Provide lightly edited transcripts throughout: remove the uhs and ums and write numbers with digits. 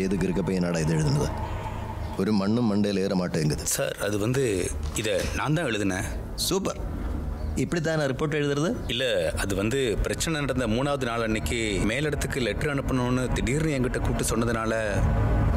ஏதுக்கு இருக்க பையனாடா இது எழுதுனது? ஒரு மண்ணும் மண்டையில் ஏற மாட்டேங்குது. சார் அது இதை நான் தான் எழுதினேன். சூப்பர். இப்படித்தான் நான் ரிப்போர்ட் எழுதுறது? இல்லை, அது பிரச்சனை நடந்த 3வது நாள் அன்னைக்கு மேலிடத்துக்கு லெட்டர் அனுப்பணும்னு திடீர்னு என்கிட்ட கூப்பிட்டு சொன்னதுனால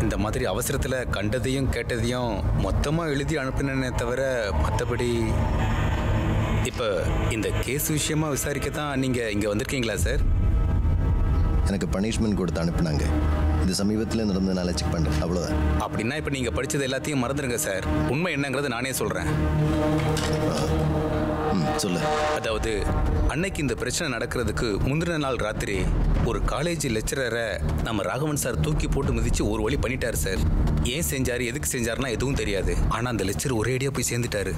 இந்த மாதிரி அவசரத்தில் கண்டதையும் கேட்டதையும் மொத்தமாக எழுதி அனுப்பினேனே தவிர மற்றபடி. இப்போ இந்த கேஸ் விஷயமா விசாரிக்க தான் நீங்கள் இங்கே வந்திருக்கீங்களா சார்? எனக்கு பனிஷ்மெண்ட் கொடுத்து அனுப்புனாங்க. இது சமீபத்தில் நடந்ததுனால செக் பண்ணுறேன், அவ்வளோதான். அப்படின்னா இப்போ நீங்கள் படித்தது எல்லாத்தையும் மறந்துடுங்க சார். உண்மை என்னங்கிறத நானே சொல்கிறேன். சொல்லு. அதாவது அன்னைக்கு இந்த பிரச்சனை நடக்கிறதுக்கு முந்தின நாள் ராத்திரி ஒரு காலேஜ் லெக்சரரை நம்ம ராகவன் சார் தூக்கி போட்டு மிதிச்சு ஒரு வழி பண்ணிட்டாரு சார். ஏன் செஞ்சாரு, எதுக்கு செஞ்சாருன்னா எதுவும் தெரியாது. ஆனால் அந்த லெக்சர் ஒரேடியாக போய் சேர்ந்துட்டாரு.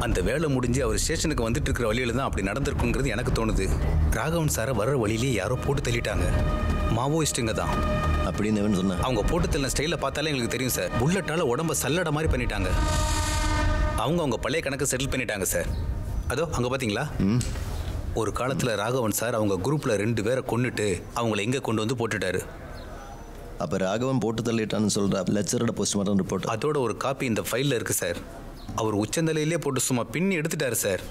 அந்த வேலை முடிஞ்சு அவர் ஸ்டேஷனுக்கு வந்துட்டு இருக்கிற வழியில தான் அப்படி நடந்திருக்குங்கிறது எனக்கு தோணுது. ராகவன் சாரை வர்ற வழியிலேயே யாரோ போட்டு தள்ளிட்டாங்க. மாவோயிஸ்ட்டுங்க தான் அப்படின்னு சொன்னா. அவங்க போட்டு தள்ளின ஸ்டைலை பார்த்தாலே எங்களுக்கு தெரியும் சார். புல்லட்டால உடம்ப சல்லட மாதிரி பண்ணிட்டாங்க. அவங்க பழைய கணக்கு செட்டில் பண்ணிட்டாங்க சார். அதோ அங்கே பார்த்தீங்களா? ஒரு காலத்தில் ராகவன் சார் அவங்க குரூப்பில் 2 பேரை கொண்டுட்டு அவங்கள எங்கே கொண்டு வந்து போட்டுட்டாரு. அப்போ ராகவன் போட்டு தள்ளிட்டான்னு சொல்கிற லெக்சரோட போஸ்ட்மார்ட்டம் ரிப்போர்ட் அதோட ஒரு காப்பி இந்த ஃபைலில் இருக்குது சார். அவர் உச்சந்தலையிலே போட்டு சும்மா பின்னி எடுத்துட்டாரு சார்.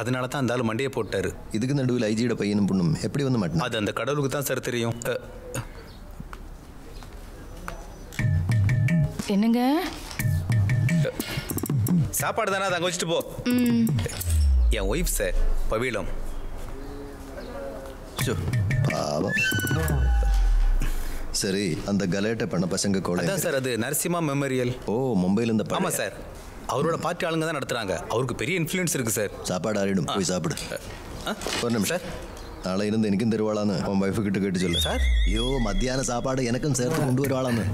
அதனால தான் அந்த ஆள் மண்டையை போட்டாரு. இதுக்கு நடுவில் ஐஜியோட பையனும் பொண்ணும் எப்படி வந்து மாட்டேன்? அது அந்த கடவுளுக்கு தான் சார் தெரியும். என்னங்க சாப்பாடு தானே, அதை அங்கே வச்சுட்டு போ. என் ஒய்ஃப் சார், பவீலம். பாவம். சரி, அந்த கலேட்டை பண்ண பசங்க கூட அதான் சார், அது நரசிம்மா மெமோரியல். ஓ, மும்பையிலேருந்து. ஆமாம் சார், அவரோட பார்ட்டி ஆளுங்க தான் நடத்துகிறாங்க. அவருக்கு பெரிய இன்ஃப்ளூயன்ஸ் இருக்குது சார். சாப்பாடு ஆறிடும், போய் சாப்பிடு. ஒரு நிமிஷம் சார். நாளை இருந்து எனக்கும் தருவாளான்னு உன் ஒய்ஃபு கிட்ட கேட்டு சொல்லு சார். ஐயோ, மத்தியான சாப்பாடு எனக்கும் சேர்த்து கொண்டு வருவாளான்னு.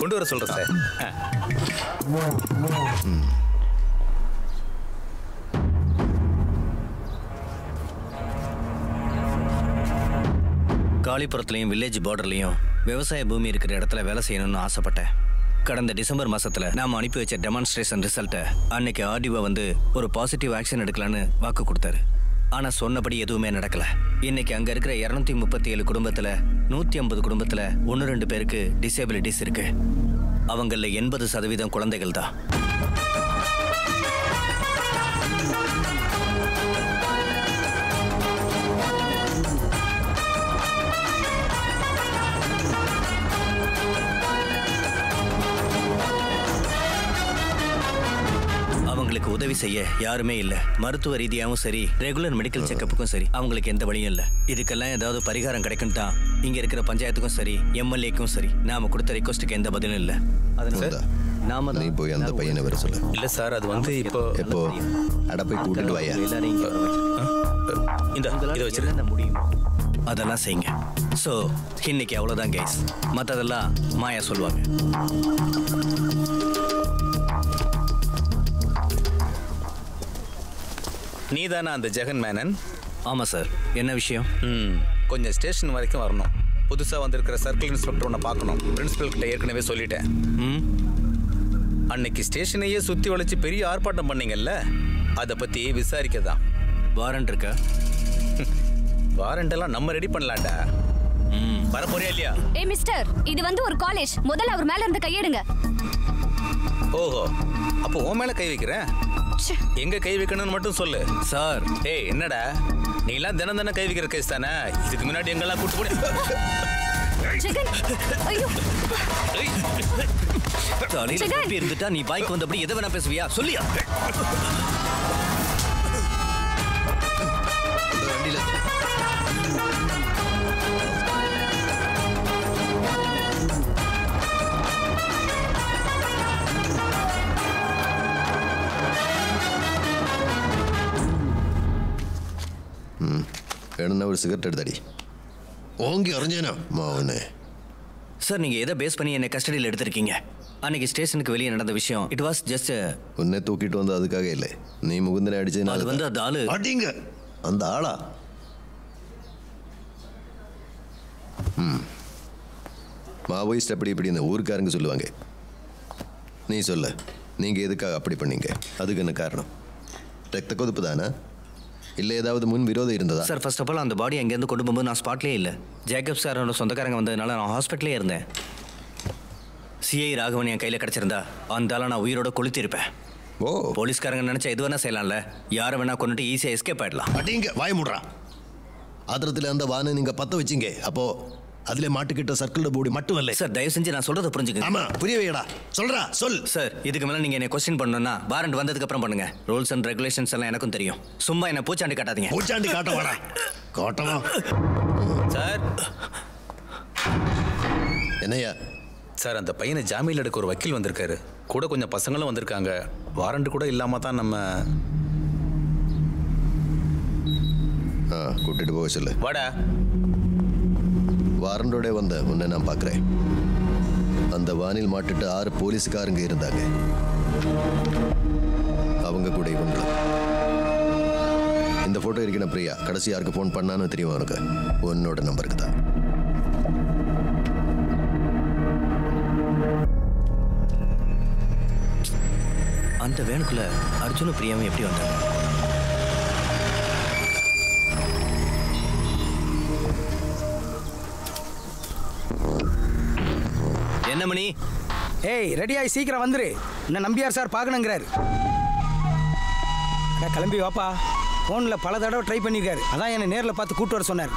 கொண்டு வர சொல்கிறேன் சார். காளிபுரத்துலையும் வில்லேஜ் பார்டர்லையும் விவசாய பூமி இருக்கிற இடத்துல வேலை செய்யணும்னு ஆசைப்பட்டேன். கடந்த டிசம்பர் மாசத்துல நாம அனுப்பி வச்ச டெமான்ஸ்ட்ரேஷன் ரிசல்ட்டை அன்னைக்கு ஆர்டிஓ வந்து ஒரு பாசிட்டிவ் ஆக்ஷன் எடுக்கலான்னு வாக்கு கொடுத்தாரு. ஆனா சொன்னபடி எதுவுமே நடக்கல. இன்னைக்கு அங்க இருக்கிற 237 குடும்பத்துல 150 குடும்பத்துல 1-2 பேருக்கு டிசேபிலிட்டிஸ் இருக்கு. அவங்கள 80% குழந்தைகள் தான். அவங்களுக்கு உதவி செய்ய யாருமே இல்ல. மருத்துவ ரீதியாகவும் சரி, ரெகுலர் மெடிக்கல் செக்கப்புக்கும் சரி அவங்களுக்கு எந்த வழியும் இல்ல. இதுக்கெல்லாம் ஏதாவது பரிகாரம் கிடைக்கும் தான் இங்க இருக்கிற பஞ்சாயத்துக்கும் சரி, எம்எல்ஏக்கும் சரி நாம கொடுத்த ரிக்வஸ்ட்டுக்கு எந்த பதிலும் இல்ல. அதனால நாம நீ போய் அந்த பையனை வர சொல்லு. இல்ல சார், அது இப்போ அட போய் கூட்டிட்டு வாயா. எல்லாரும் இதை வச்சிருக்க முடியுமா? அதெல்லாம் செய்யுங்க. ஸோ இன்னைக்கு அவ்வளோதான் கைஸ். மற்றதெல்லாம் மாயா சொல்லுவாங்க. நீ தானே அந்த ஜெகன் மேனன்? ஆமாம் சார். என்ன விஷயம்? கொஞ்சம் ஸ்டேஷன் வரைக்கும் வரணும். புதுசாக வந்திருக்கிற சர்க்கிள் இன்ஸ்பெக்டர் ஒன்று பார்க்கணும். பிரின்சிபல் கிட்ட ஏற்கனவே சொல்லிட்டேன். அன்னைக்கு ஸ்டேஷனையே சுற்றி வளைச்சு பெரிய ஆர்ப்பாட்டம் பண்ணீங்கல்ல, அதை பற்றி விசாரிக்க தான். வாரண்ட் இருக்கா? வாரண்ட் எல்லாம் நம்ம ரெடி பண்ணலாம்டா. வர போறியா இல்லையா? ஏய் மிஸ்டர், இது வந்து ஒரு காலேஜ். முதல்ல அவர் மேல இருந்து கையெடுங்க. ஓஹோ, அப்போ உன் மேல கை வைக்கிறேன். எங்க கை வைக்கணும்னு மட்டும் சொல்லு சார். ஏய் என்னடா, நீ எல்லாம் தினம் கை வைக்கிற கேஸ் தானே? இதுக்கு முன்னாடி எங்கெல்லாம் கூட்டு போடி. இருந்துட்டா நீ பைக் வந்தபடி எதை வேணா பேசுவியா? சொல்லியா? வண்டியில வேணும்னா ஒரு சிகரெட் எடுத்தடி. ஓங்கி அறிஞ்சேனா மாவனே. சார், நீங்க எதை பேஸ் பண்ணி என்னை கஸ்டடியில் எடுத்திருக்கீங்க? அன்னைக்கு ஸ்டேஷனுக்கு வெளியே நடந்த விஷயம் இட் வாஸ் ஜஸ்ட். உன்னை தூக்கிட்டு வந்து அதுக்காக இல்லை, நீ முகுந்தனை அடிச்சதுனால. அது வந்து அந்த ஆளு. அடிங்க அந்த ஆளா? மாவோயிஸ்ட் அப்படி இப்படி இந்த ஊருக்காரங்க சொல்லுவாங்க. நீ சொல்ல, நீங்க எதுக்காக அப்படி பண்ணீங்க? அதுக்கு என்ன காரணம்? ரத்த கொதிப்பு தானே? இல்லை ஏதாவது முன் விரோதம் இருந்ததா? சார் ஃபர்ஸ்ட் ஆஃப் ஆல் அந்த பாடி அங்கேருந்து கொண்டு போகும்போது நான் ஸ்பாட்லேயே இல்லை. ஜேக்கப் சாரோட சொந்தக்காரங்க வந்ததுனால நான் ஹாஸ்பிட்டலே இருந்தேன். சிஐ ராகவன் என் கையில் கிடச்சிருந்தா அந்த ஆளை நான் உயிரோட கொளுத்திருப்பேன். ஓ, போலீஸ்காரங்க நினச்சா எது வேணா செய்யலாம்ல. யாரை வேணா கொண்டுட்டு ஈஸியாக எஸ்கேப் ஆயிடலாம். அடிங்க வாய் மூடுறா. ஆத்திரத்தில் அந்த வானை நீங்கள் பற்ற வச்சிங்க. அப்போ அதில் மாட்டுக்கிட்ட சர்க்கிள் போடி மட்டும் இல்லை சார். தயவு செஞ்சு நான் சொல்கிறத புரிஞ்சுக்கங்க. ஆமாம், புரிய வைடா. சொல்கிறா சொல். சார் இதுக்கு மேலே நீங்கள் என்னை கொஸ்டின் பண்ணணும்னா வாரண்ட் வந்ததுக்கப்புறம் பண்ணுங்க. ரூல்ஸ் அண்ட் ரெகுலேஷன்ஸ் எல்லாம் எனக்கும் தெரியும். சும்மா என்ன பூச்சாண்டி காட்டாதீங்க. பூச்சாண்டி காட்ட வாடா. காட்டவா சார். என்னையா? சார் அந்த பையனை ஜாமீன் எடுக்க ஒரு வக்கீல் வந்திருக்காரு. கூட கொஞ்சம் பசங்களும் வந்திருக்காங்க. வாரண்ட் கூட இல்லாமல் தான் நம்ம கூட்டிட்டு போக சொல்லு. வாடா. வாரண்டோட வந்த உன்னை நான் பார்க்குறேன். அந்த வானில் மாட்டுட்டு 6 போலீஸுக்காரங்க இருந்தாங்க. அவங்க கூட இவங்களும். இந்த ஃபோட்டோ இருக்கிற பிரியா கடைசி யாருக்கு ஃபோன் பண்ணான்னு தெரியும் உனக்கு? உன்னோட நம்பருக்கு தான். அந்த வேனுக்குள்ள அர்ஜுனும் பிரியாவும் எப்படி வந்தாங்க? என்ன மணி? ஏய் ரெடியாகி சீக்கிரம் வந்துரு. என்ன நம்பியார் சார் பார்க்கணுங்கிறாரு. கிளம்பி வாப்பா. ஃபோனில் பல தடவை ட்ரை பண்ணியிருக்காரு. அதான் என்னை நேரில் பார்த்து கூப்பிட்டு வர சொன்னார்.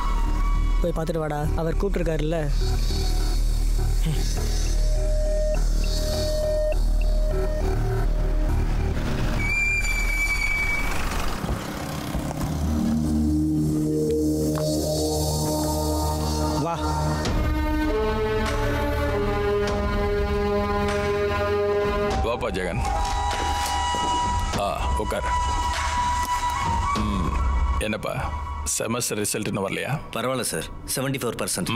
போய் பார்த்துட்டு வாடா. அவர் கூப்பிட்டுருக்காருல்ல. வா. வாப்பா ஜெகன். உட்கார். என்னப்பா செமஸ்டர் ரிசல்ட் இன்னும் வரலையா? பரவாயில்ல சார், 74%.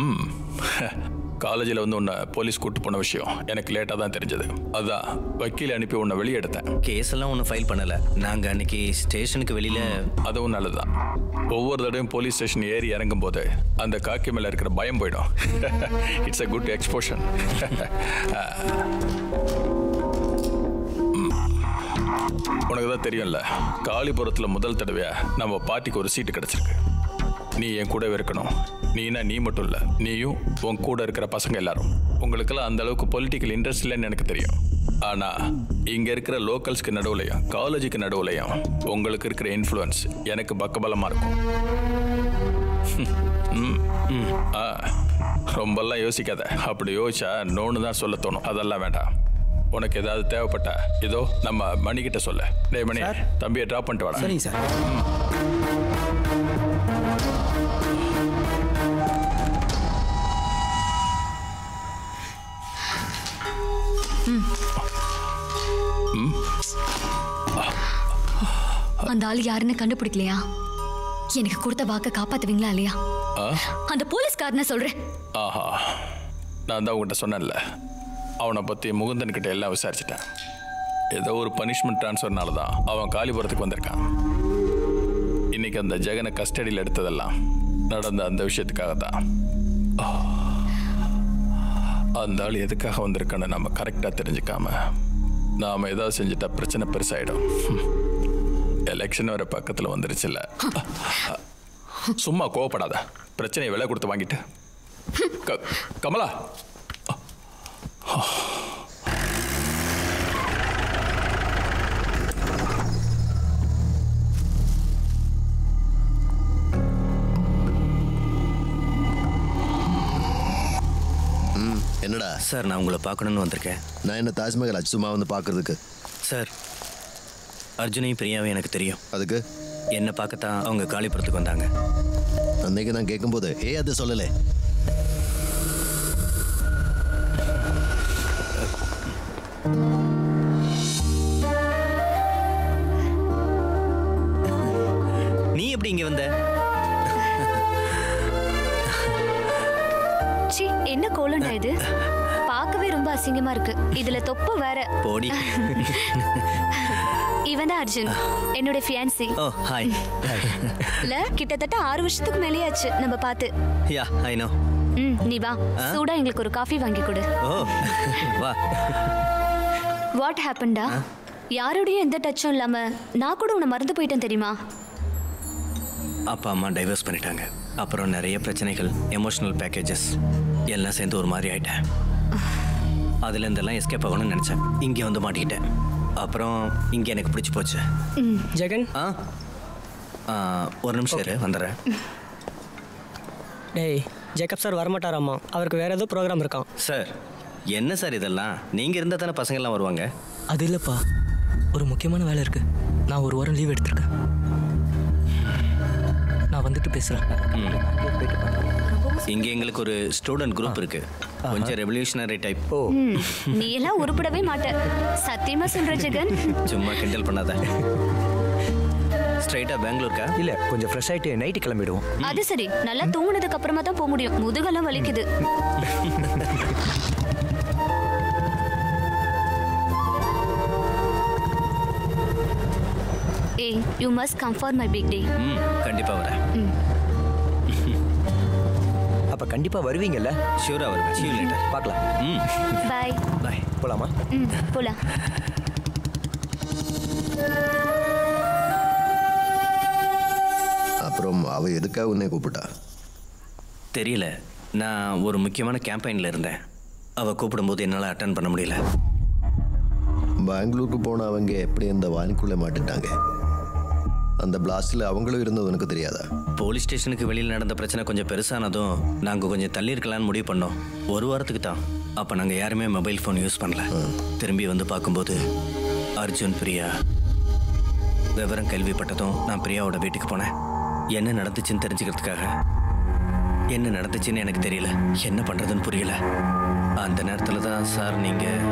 காலேஜில் வந்து உன்னை போலீஸ் கூட்டு போன விஷயம் எனக்கு லேட்டாக தான் தெரிஞ்சது. அதுதான் வக்கீல் அனுப்பி உன்னை வெளியே எடுத்தேன். கேஸ் எல்லாம் ஒன்றும் ஃபைல் பண்ணலை. நாங்கள் அன்னைக்கு ஸ்டேஷனுக்கு வெளியில். அதுவும் நல்லதுதான். ஒவ்வொரு தடவையும் போலீஸ் ஸ்டேஷன் ஏறி இறங்கும் போது அந்த காக்கி மேலே இருக்கிற பயம் போயிடும். It's a good exposure. உனக்கு தான் தெரியும்ல, காளிபுரத்தில் முதல் தடவையா நம்ம பார்ட்டிக்கு ஒரு சீட்டு கிடைச்சிருக்கு. நீ என் கூடவே இருக்கணும். நீனா நீ மட்டும் இல்லை, நீயும் உன் கூட இருக்கிற பசங்க எல்லாரும். உங்களுக்கெல்லாம் அந்த அளவுக்கு பொலிட்டிக்கல் இன்ட்ரெஸ்ட் இல்லைன்னு எனக்கு தெரியும். ஆனால் இங்கே இருக்கிற லோக்கல்ஸ்க்கு நடுவுலையும் காலேஜுக்கு நடுவுலையும் உங்களுக்கு இருக்கிற இன்ஃப்ளூயன்ஸ் எனக்கு பக்கபலமாக இருக்கும். ரொம்பலாம் யோசிக்காத. அப்படி யோசிச்சா நோன்னு தான் சொல்ல தோணும். அதெல்லாம் வேண்டாம். உனக்கு ஏதாவது தேவைப்பட்டா இதோ நம்ம மணிக்கிட்ட சொல்ல. டேய் மணி, தம்பியை ட்ராப் பண்ணிட்டு வாடா. சரிங்க சார். அந்த ஆள் யாருன்னு கண்டுபிடிக்கலையா? எனக்கு கொடுத்த வாக்க காப்பாத்துவீங்களா இல்லையா? அந்த போலீஸ்காரன சொல்றேன். ஆஹா, நான் தான் உங்ககிட்ட சொன்னேன்ல, அவனை பற்றி முகுந்தன் கிட்ட எல்லாம் விசாரிச்சிட்டேன். ஏதோ ஒரு பனிஷ்மெண்ட் ட்ரான்ஸ்ஃபர்னால தான் அவன் காளிபுரத்துக்கு வந்திருக்கான். இன்னைக்கு அந்த ஜெகனை கஸ்டடியில் எடுத்ததெல்லாம் நடந்த அந்த விஷயத்துக்காக தான். அந்த ஆள் எதுக்காக வந்திருக்கான்னு நம்ம கரெக்டாக தெரிஞ்சுக்காம நாம் ஏதாவது செஞ்சுட்டா பிரச்சனை பெருசாயிடும். எலெக்ஷன் வர பக்கத்தில் வந்துருச்சுல்ல. சும்மா கோவப்படாத. பிரச்சனையை விலை கொடுத்து வாங்கிட்டு. கமலா, என்னடா சார்? நான் உங்களை பார்க்கணுன்னு வந்திருக்கேன். நான் என்ன தாஜ்மஹால் சும்மா வந்து பார்க்கறதுக்கு? சார், அர்ஜுனையும் பிரியாவும் எனக்கு தெரியும். அதுக்கு என்னை பார்க்கத்தான் அவங்க காளிபுரத்துக்கு வந்தாங்க. அன்னைக்கு நான் கேட்கும்போது அது சொல்லலை. நீ எப்படி இங்கே வந்த? என்ன கோலண்டா இது? பார்க்கவே ரொம்ப அசிங்கமா இருக்கு. இதுல தொப்பை வேற. போடி. இவன் தான் அர்ஜுன், என்னோட ஃபியான்சி. ஓ ஹாய். இல்ல, கிட்டத்தட்ட 6 வருஷத்துக்கு மேலேயாச்சு நம்ம பார்த்து. யா ஐ நோ. நீ வா, சூடா எங்களுக்கு ஒரு காஃபி வாங்கி கொடு. ஓ வா. வாட் ஹேப்பன்டா? யாரோடையும் எந்த டச்சும் இல்லாம நான் கூட உன்னை மறந்து போயிட்டேன் தெரியுமா? அப்பா அம்மா டைவர்ஸ் பண்ணிட்டாங்க. அப்புறம் நிறைய பிரச்சனைகள், எமோஷனல் பேக்கேஜஸ் எல்லாம் சேர்ந்து ஒரு மாதிரி ஆயிட்டேன். அதுல இருந்தெல்லாம் எஸ்கேப் ஆகணும்னு நினைச்சேன். இங்கே வந்து மாட்டிக்கிட்டேன். அப்புறம் இங்கே எனக்கு பிடிச்சி போச்சு. ஜெகன் ஒரு நிமிஷம் இரு, வந்துடுறேன். டேய், ஜேக்கப் சார் வரமாட்டாராம்மா, அவருக்கு வேற ஏதோ ப்ரோக்ராம் இருக்கான். சார் என்ன சார் இதெல்லாம்? நீங்கள் இருந்தால் தானே பசங்கள்லாம் வருவாங்க. அது இல்லைப்பா, ஒரு முக்கியமான வேலை இருக்கு. நான் ஒரு வாரம் லீவ் எடுத்திருக்கேன். நான் வந்துட்டு பேசுகிறேன். இங்கே எங்களுக்கு ஒரு ஸ்டூடெண்ட் குரூப் இருக்கு, கொஞ்சம் ரெவல்யூஷனரி டைப். நீ எல்லாம் உருப்படவே மாட்ட, சத்தியமா சொல்ற ஜெகன். சும்மா கிண்டல் பண்ணாத. ஸ்ட்ரைட்டா பெங்களூருக்கா? இல்ல, கொஞ்சம் ஃப்ரெஷ் ஆயிட்டு நைட்டு கிளம்பிடுவோம். அது சரி, நல்லா தூங்குனதுக்கு அப்புறமா தான் போக முடியும், முதுகெல்லாம் வலிக்குது. ஏய், you must come for my big day. கண்டிப்பா வரேன். அப்ப கண்டிப்பா வருவீங்கல்ல? ஷூரா வருவேன். See you later. பார்க்கலாம். Bye bye. போலாமா? போலாம். அப்புறம் அவ எதுக்காக உன்னை கூப்பிட்டா? தெரியல, நான் ஒரு முக்கியமான கேம்பெயினில் இருந்தேன். அவள் கூப்பிடும்போது என்னால் அட்டன் பண்ண முடியல. பெங்களூருக்கு போன அவங்க எப்படி அந்த வானிக்குள்ளே மாட்டிட்டாங்க? அந்த பிளாஸ்டில் அவங்களும் இருந்தது உனக்கு தெரியாதா? போலீஸ் ஸ்டேஷனுக்கு வெளியில் நடந்த பிரச்சனை கொஞ்சம் பெருசானதும் நாங்கள் கொஞ்சம் தள்ளி இருக்கலான்னு முடிவு பண்ணோம். ஒரு வாரத்துக்கு தான். அப்போ நாங்கள் யாருமே மொபைல் ஃபோன் யூஸ் பண்ணல. திரும்பி வந்து பார்க்கும்போது அர்ஜுன், பிரியா விவரம் கேள்விப்பட்டதும் நான் பிரியாவோட வீட்டுக்கு போனேன். என்ன நடந்துச்சுன்னு தெரிஞ்சுக்கிறதுக்காக. என்ன நடந்துச்சுன்னு எனக்கு தெரியல, என்ன பண்ணுறதுன்னு புரியல. அந்த நேரத்தில் தான் சார் நீங்கள்